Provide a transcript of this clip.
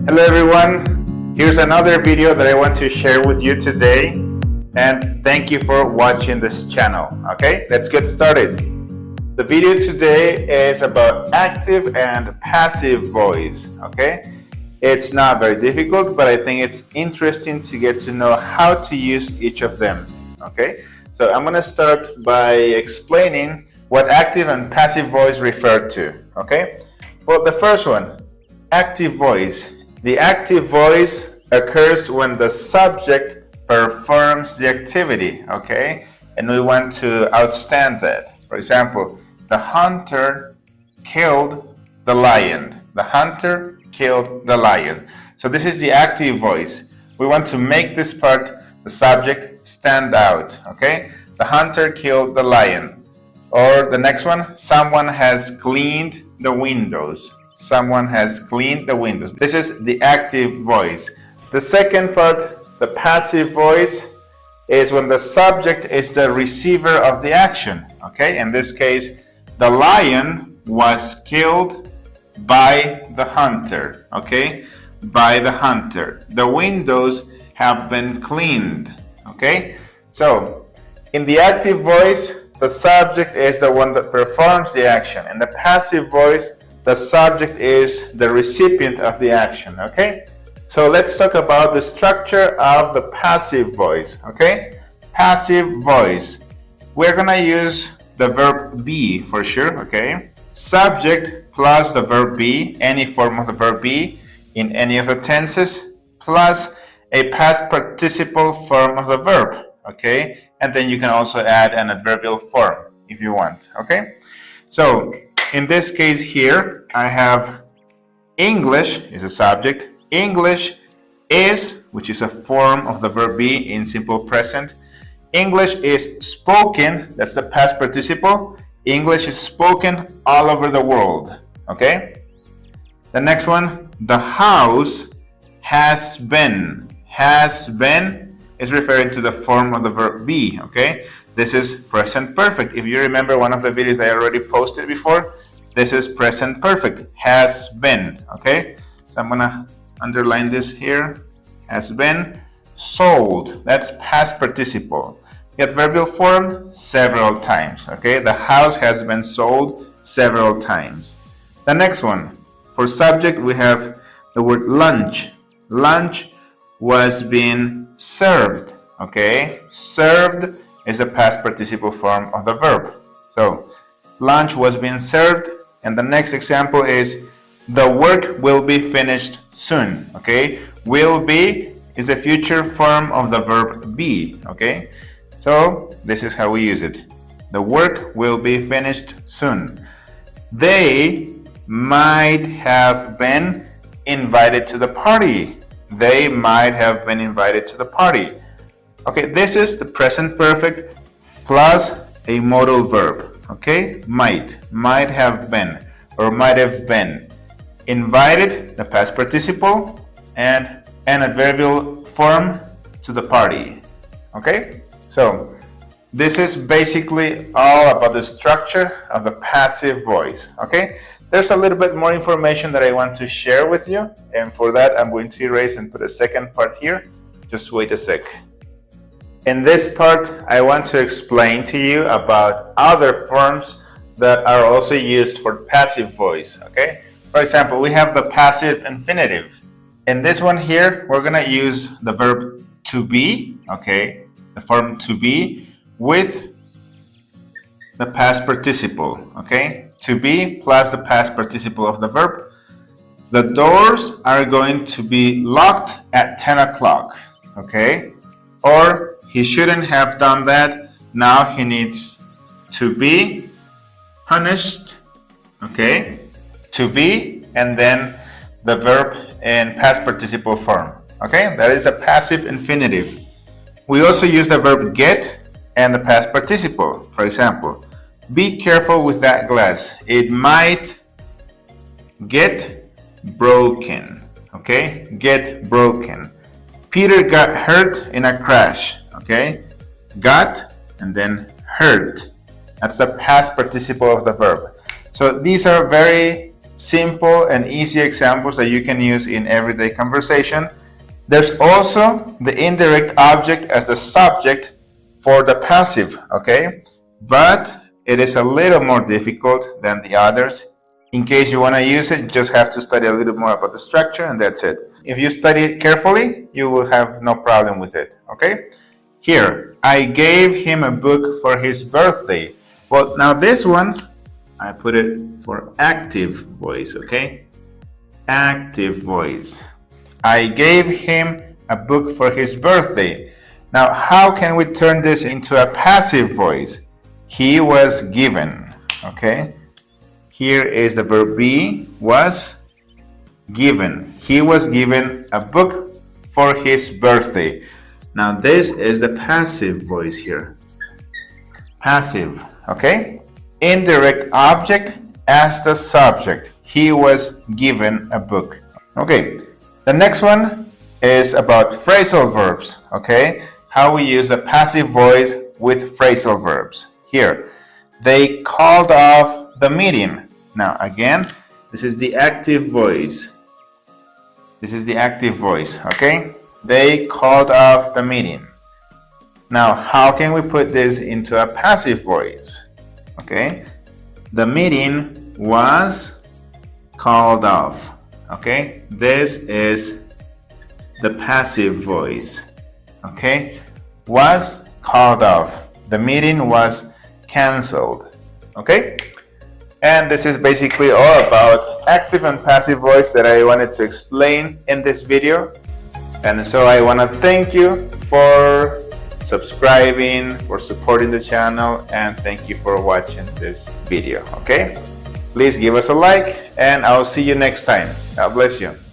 Hello everyone, here's another video that I want to share with you today, and thank you for watching this channel. Okay, let's get started. The video today is about active and passive voice. Okay, it's not very difficult, but I think it's interesting to get to know how to use each of them. Okay, so I'm going to start by explaining what active and passive voice refer to. Okay, well, the first one, active voice. The active voice occurs when the subject performs the activity, okay? And we want to outstand that. For example, the hunter killed the lion. The hunter killed the lion. So this is the active voice. We want to make this part, the subject, stand out, okay? The hunter killed the lion. Or the next one, someone has cleaned the windows. Someone has cleaned the windows. This is the active voice. The second part, the passive voice, is when the subject is the receiver of the action. Okay, in this case, the lion was killed by the hunter. Okay, by the hunter. The windows have been cleaned. Okay, so in the active voice, the subject is the one that performs the action. In the passive voice, the subject is the recipient of the action, okay? So let's talk about the structure of the passive voice, okay? Passive voice. We're gonna use the verb be for sure, okay? Subject plus the verb be, any form of the verb be in any of the tenses, plus a past participle form of the verb, okay? And then you can also add an adverbial form if you want, okay? So in this case here, I have English is a subject. English is, which is a form of the verb be in simple present. English is spoken, that's the past participle. English is spoken all over the world, okay? The next one, the house has been. Has been is referring to the form of the verb be, okay? This is present perfect. If you remember one of the videos I already posted before, this is present perfect, has been, okay? So I'm gonna underline this here, has been sold, that's past participle. The adverbial form, several times, okay? The house has been sold several times. The next one, for subject, we have the word lunch. Lunch was being served, okay? Served is the past participle form of the verb. So lunch was being served, and the next example is the work will be finished soon, okay? Will be is the future form of the verb be, okay? So this is how we use it. The work will be finished soon. They might have been invited to the party. They might have been invited to the party. Okay, this is the present perfect plus a modal verb, okay? Might have been, or might have been. Invited, the past participle, and an adverbial form to the party, okay? So this is basically all about the structure of the passive voice, okay? There's a little bit more information that I want to share with you, and for that I'm going to erase and put a second part here. Just wait a sec. In this part, I want to explain to you about other forms that are also used for passive voice, okay? For example, we have the passive infinitive. In this one here, we're gonna use the verb to be, okay? The form to be with the past participle, okay? To be plus the past participle of the verb. The doors are going to be locked at 10 o'clock, okay? Or he shouldn't have done that. Now he needs to be punished, okay? To be, and then the verb in past participle form, okay? That is a passive infinitive. We also use the verb get and the past participle. For example, be careful with that glass. It might get broken, okay? Get broken. Peter got hurt in a crash, okay? Got and then hurt. That's the past participle of the verb. So these are very simple and easy examples that you can use in everyday conversation. There's also the indirect object as the subject for the passive, okay? But it is a little more difficult than the others. In case you want to use it, you just have to study a little more about the structure, and that's it. If you study it carefully, you will have no problem with it, okay? Here, I gave him a book for his birthday. Well, now this one, I put it for active voice, okay? Active voice. I gave him a book for his birthday. Now, how can we turn this into a passive voice? He was given, okay? Here is the verb be, was given. He was given a book for his birthday. Now, this is the passive voice here. Passive, okay? Indirect object as the subject. He was given a book. Okay, the next one is about phrasal verbs, okay? How we use the passive voice with phrasal verbs. Here, they called off the meeting. Now, again, this is the active voice. This is the active voice, okay? They called off the meeting. Now, how can we put this into a passive voice? Okay, the meeting was called off. Okay, this is the passive voice. Okay, was called off. The meeting was canceled. Okay, and this is basically all about active and passive voice that I wanted to explain in this video. And so I want to thank you for subscribing, for supporting the channel, and thank you for watching this video, okay? Please give us a like, and I'll see you next time. God bless you.